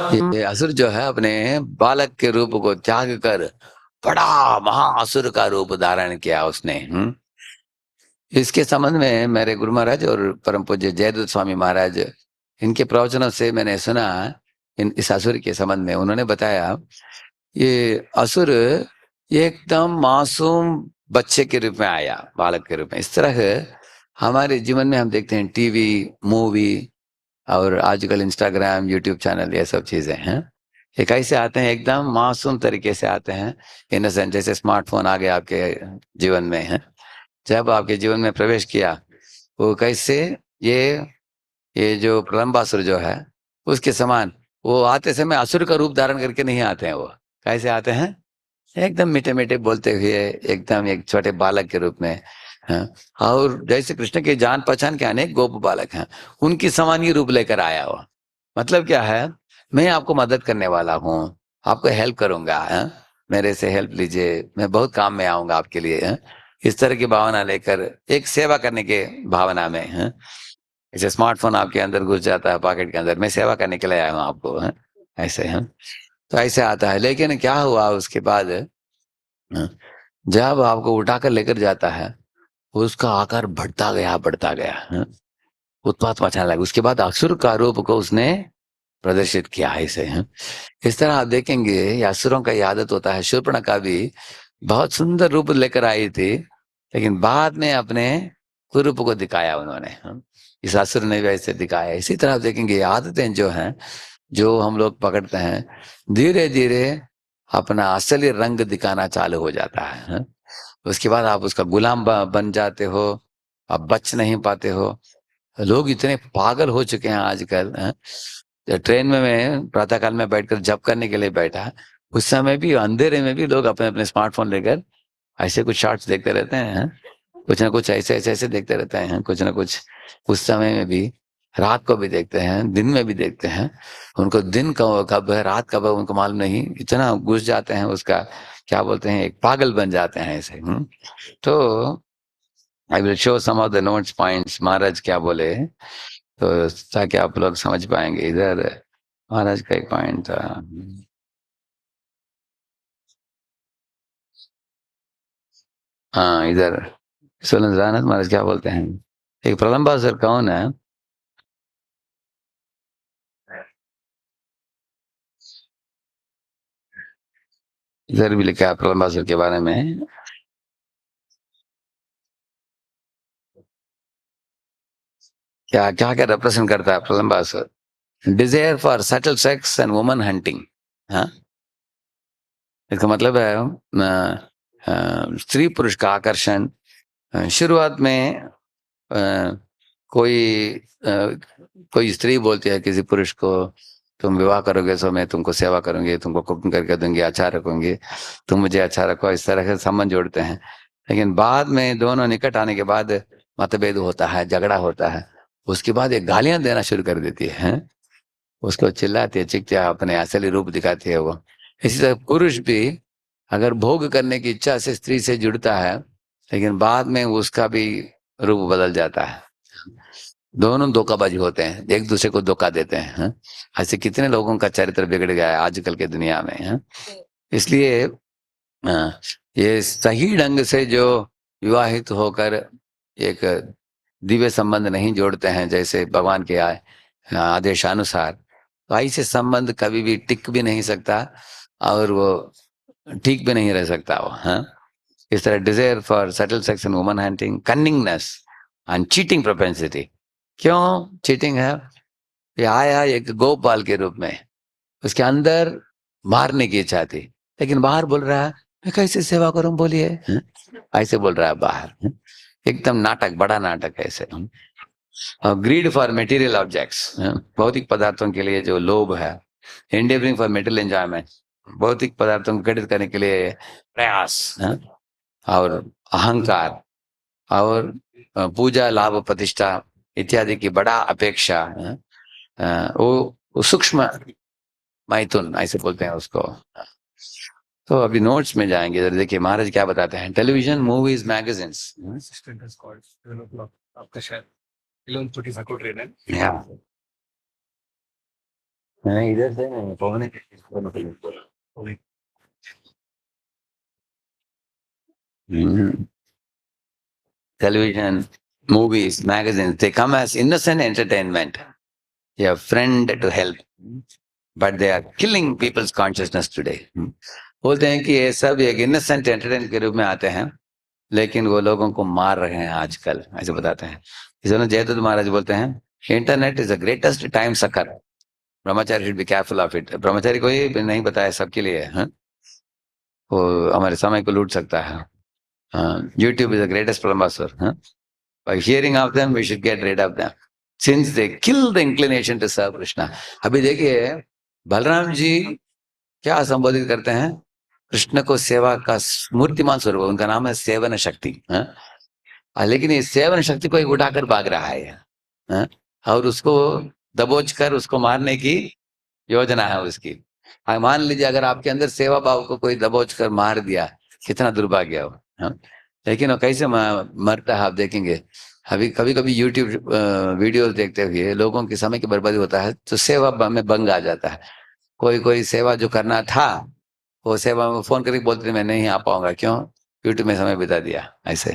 ये असुर जो है अपने बालक के रूप को त्याग कर बड़ा महाअसुर का रूप धारण किया उसने। इसके संबंध में मेरे गुरु महाराज और परम पूज्य जयदत्त स्वामी महाराज, इनके प्रवचनों से मैंने सुना इस असुर के संबंध में। उन्होंने बताया ये असुर एकदम मासूम बच्चे के रूप में आया, बालक के रूप में। इस तरह हमारे जीवन में हम देखते हैं टीवी, मूवी और आजकल इंस्टाग्राम, यूट्यूब चैनल, ये सब चीजें हैं। ये कैसे आते हैं? एकदम मासूम तरीके से आते हैं, इनोसेंट। जैसे स्मार्टफोन आ गया आपके जीवन में है, जब आपके जीवन में प्रवेश किया, वो कैसे ये ये जो प्रलंबासुर जो है उसके समान वो आते समय असुर का रूप धारण करके नहीं आते हैं। वो कैसे आते हैं? एकदम मीठे मीठे बोलते हुए, एकदम एक छोटे बालक के रूप में। हाँ। और जैसे कृष्ण के जान पहचान के अनेक गोप बालक हैं, उनकी समान ही रूप लेकर आया वो। मतलब क्या है? मैं आपको मदद करने वाला हूँ, आपको हेल्प करूंगा, है? मेरे से हेल्प लीजिए, मैं बहुत काम में आऊंगा आपके लिए, है? इस तरह की भावना लेकर, एक सेवा करने के भावना में, है? जैसे स्मार्टफोन आपके अंदर घुस जाता है पॉकेट के अंदर, मैं सेवा करने के लिए आया हूँ आपको, है? ऐसे है। तो ऐसे आता है। लेकिन क्या हुआ उसके बाद? हाँ, जब आपको उठाकर लेकर जाता है, उसका आकार बढ़ता गया, हाँ, उत्पात मचाने लगा। उसके बाद असुर का रूप को उसने प्रदर्शित किया है इसे, हाँ। इस तरह आप देखेंगे ये असुरों का ये आदत होता है। शूर्पणखा भी बहुत सुंदर रूप लेकर आई थी, लेकिन बाद में अपने कुरूप को दिखाया उन्होंने, हाँ। इस असुर ने भी ऐसे दिखाया। इसी तरह आप देखेंगे ये आदतें जो हैं, जो हम लोग पकड़ते हैं, धीरे धीरे अपना असली रंग दिखाना चालू हो जाता है, हाँ? उसके बाद आप उसका गुलाम बन जाते हो, आप बच नहीं पाते हो। लोग इतने पागल हो चुके हैं आजकल, हाँ? ट्रेन में मैं प्रातःकाल में बैठकर जप करने के लिए बैठा, उस समय भी अंधेरे में भी लोग अपने अपने स्मार्टफोन लेकर ऐसे कुछ शॉर्ट्स देखते रहते हैं, हाँ? कुछ ना कुछ ऐसे देखते रहते हैं, कुछ ना कुछ। उस समय में भी, रात को भी देखते हैं, दिन में भी देखते हैं। उनको दिन कब है, रात कब है, उनको मालूम नहीं। इतना घुस जाते हैं उसका, क्या बोलते हैं, एक पागल बन जाते हैं ऐसे। तो I will show some of the notes points Maharaj क्या बोले, तो ताकि आप लोग समझ पाएंगे। इधर महाराज का एक पॉइंट था। हाँ, इधर सुन जानत महाराज क्या बोलते हैं। एक प्रलंबासुर कौन है? इधर भी लिखा है प्रलंबासुर के बारे में। क्या क्या क्या रिप्रेजेंट करता है Pralambasura? Desire for subtle sex and woman hunting. हाँ, इसका मतलब है स्त्री पुरुष का आकर्षण। शुरुआत में कोई कोई स्त्री बोलती है किसी पुरुष को, तुम विवाह करोगे तो मैं तुमको सेवा करूंगी, तुमको कुकिंग करके दूंगी, अच्छा रखूंगी, तुम मुझे अच्छा रखो। इस तरह के संबंध जोड़ते हैं। लेकिन बाद में दोनों निकट आने के बाद मतभेद होता है, झगड़ा होता है। उसके बाद ये गालियां देना शुरू कर देती है, हैं? उसको चिल्लाती है, चिकते अपने असली रूप दिखाती है वो। इसी तरह पुरुष भी अगर भोग करने की इच्छा से स्त्री से जुड़ता है, लेकिन बाद में उसका भी रूप बदल जाता है। दोनों धोखाबाजी होते हैं, एक दूसरे को धोखा देते हैं, हैं? ऐसे कितने लोगों का चरित्र बिगड़ गया है आजकल के दुनिया में, हैं? इसलिए ये सही ढंग से जो विवाहित होकर एक दिव्य संबंध नहीं जोड़ते हैं, जैसे भगवान के आदेशानुसार, तो ऐसे संबंध कभी भी टिक भी नहीं सकता, और वो ठीक भी नहीं रह सकता वो, हाँ। इस तरह desire for settle sex and woman hunting, cunningness and cheating propensity. क्यों चीटिंग है? ये आया एक गोपाल के रूप में, उसके अंदर मारने की इच्छा थी, लेकिन बाहर बोल रहा है मैं कैसे सेवा करूं, बोलिए, हैं? ऐसे बोल रहा है बाहर, हैं? एकदम नाटक, बड़ा नाटक है ऐसे। ग्रीड फॉर मटेरियल ऑब्जेक्ट्स, भौतिक पदार्थों के लिए जो लोभ है। एंडेवरिंग फॉर मेटेरियल एंजॉयमेंट, भौतिक पदार्थों को घटित करने के लिए प्रयास, हैं? और अहंकार, और पूजा, लाभ, प्रतिष्ठा इत्यादि की बड़ा अपेक्षा, हैं? वो सूक्ष्म मैथुन ऐसे बोलते हैं उसको। तो अभी नोट्स में जाएंगे, इधर देखिए महाराज क्या बताते हैं। Television, movies, magazines. Assistant has called 11 o'clock. आपका शायद 11:45 को ट्रेन है। Yeah. नहीं, इधर से नहीं पहुंचने Only television, movies, magazines, they come as innocent entertainment, a friend to help, but they are killing people's consciousness today. बोलते हैं कि ये सब एक innocent entertainment के रूप में आते हैं, लेकिन वो लोगों को मार रहे हैं आजकल, ऐसे बताते हैं। इसलिए जयदत्त महाराज बोलते हैं, internet is the greatest time sucker, brahmachari should be careful of it. ब्रह्मचारी को ही नहीं बताया, सबके लिए है, वो हमारे समय को लूट सकता है। YouTube is the greatest Brahmasur. By hearing of them, we should get rid of them, since they kill the inclination to serve Krishna. अभी देखिए बलराम जी क्या संबोधित करते हैं, कृष्ण को सेवा का मूर्तिमान स्वरूप, उनका नाम है सेवन शक्ति। लेकिन इस सेवन शक्ति को ही उठाकर भाग रहा है, और उसको दबोच कर उसको मारने की योजना है उसकी। मान लीजिए अगर आपके अंदर सेवा भाव को कोई दबोच कर मार दिया, कितना दुर्भाग्य हो। लेकिन वो कैसे मरता है आप देखेंगे। अभी कभी कभी यूट्यूब वीडियोस देखते हुए लोगों के समय की बर्बादी होता है, तो सेवा में भंग आ जाता है। कोई सेवा जो करना था, वो सेवा में फोन करके बोलते मैं नहीं आ पाऊंगा, क्यों, यूट्यूब में समय बिता दिया। ऐसे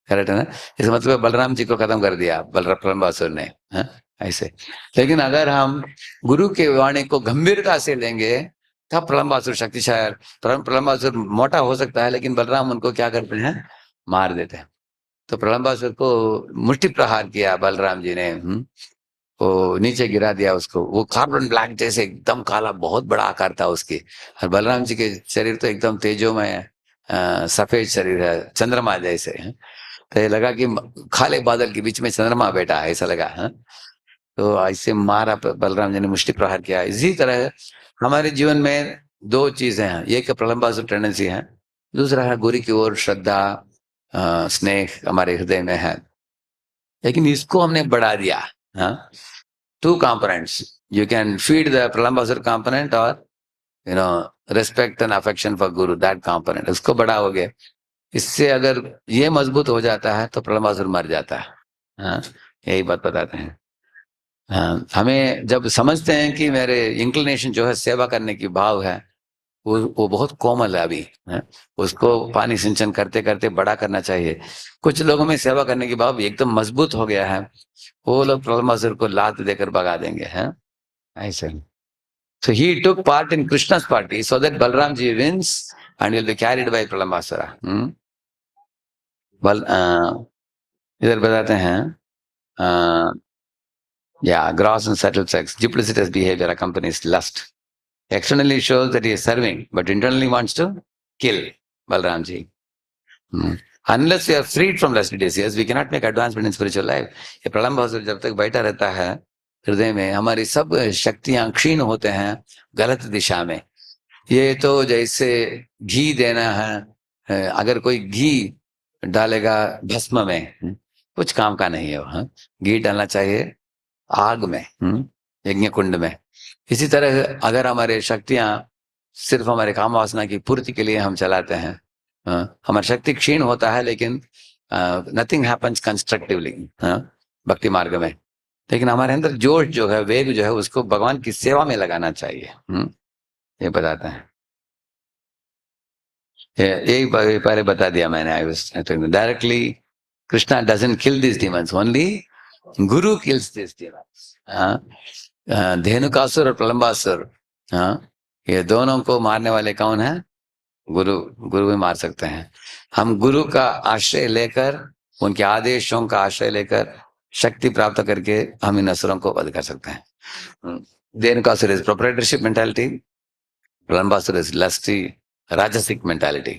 करेक्ट है ना। इसका मतलब बलराम जी को खत्म कर दिया प्रलंबासुर ने, ऐसे। लेकिन अगर हम गुरु के वाणी को गंभीरता से लेंगे, तब प्रलंबासुर शक्तिशाली, प्रलंबासुर मोटा हो सकता है, लेकिन बलराम उनको क्या करते हैं, मार देते हैं। तो प्रलंबासुर को मुष्टि प्रहार किया बलराम जी ने, वो नीचे गिरा दिया उसको। वो कार्बन ब्लैक जैसे एकदम काला, बहुत बड़ा आकार था उसकी। और बलराम जी के शरीर तो एकदम तेजोमय सफेद शरीर है, चंद्रमा जैसे है। तो ये लगा कि काले बादल के बीच में चंद्रमा बैठा है, ऐसा लगा है। तो ऐसे मारा बलराम जी ने, मुष्टि प्रहार किया। इसी तरह हमारे जीवन में दो चीजें हैं, एक प्रलंबासुर टेंडेंसी है, दूसरा है गुरु की ओर श्रद्धा स्नेह हमारे हृदय में है। लेकिन इसको हमने बढ़ा दिया। Two components, you can feed the Pralambasura component, और respect and affection for Guru, that component, उसको बढ़ाओगे। इससे अगर ये मजबूत हो जाता है तो प्रलंबासुर मर जाता है। यही बात बताते हैं। हमें जब समझते हैं कि मेरे इंक्लिनेशन जो है सेवा करने की भाव है, वो बहुत कोमल है अभी, उसको पानी सिंचन करते करते बड़ा करना चाहिए। कुछ लोगों में सेवा करने की भाव एकदम मजबूत हो गया है, वो लोग प्रलंबासुर को लात देकर भगा देंगे, हैं ऐसे। So he took part in Krishna's party so that Balram ji wins and will be carried by Pralambasura. इधर बताते हैं, gross and subtle sex, duplicitous behavior accompanies lust. Externally shows that he is serving, but internally wants to kill Balram ji. Unless we are freed from lustful desires, we cannot make advancement in spiritual life. ये प्रलंबासुर जब तक बैठा रहता है हृदय में, हमारी सब शक्तियां क्षीण होते हैं गलत दिशा में। ये तो जैसे घी देना है, अगर कोई घी डालेगा भस्म में, कुछ काम का नहीं है वो। घी डालना चाहिए आग में, यज्ञ कुंड में। इसी तरह अगर हमारे शक्तियां सिर्फ हमारे काम वासना की पूर्ति के लिए हम चलाते हैं, हमारा शक्ति क्षीण होता है, लेकिन नथिंग हैपन्स कंस्ट्रक्टिवली भक्ति मार्ग में। लेकिन हमारे अंदर जोश जो है, वेग जो है, उसको भगवान की सेवा में लगाना चाहिए। ये बताते हैं। यही पहले बता दिया मैंने। I was directly Krishna doesn't kill this demons, only Guru kills this demons. Dhenukasur और प्रलंबासुर, ये दोनों को मारने वाले कौन है? गुरु। गुरु भी मार सकते हैं। हम गुरु का आश्रय लेकर, उनके आदेशों का आश्रय लेकर शक्ति प्राप्त करके हम इन असुरों को वध कर सकते हैं। Dhenukasur is proprietorship mentality, Pralambasura is lusty राजसिक मेंटालिटी।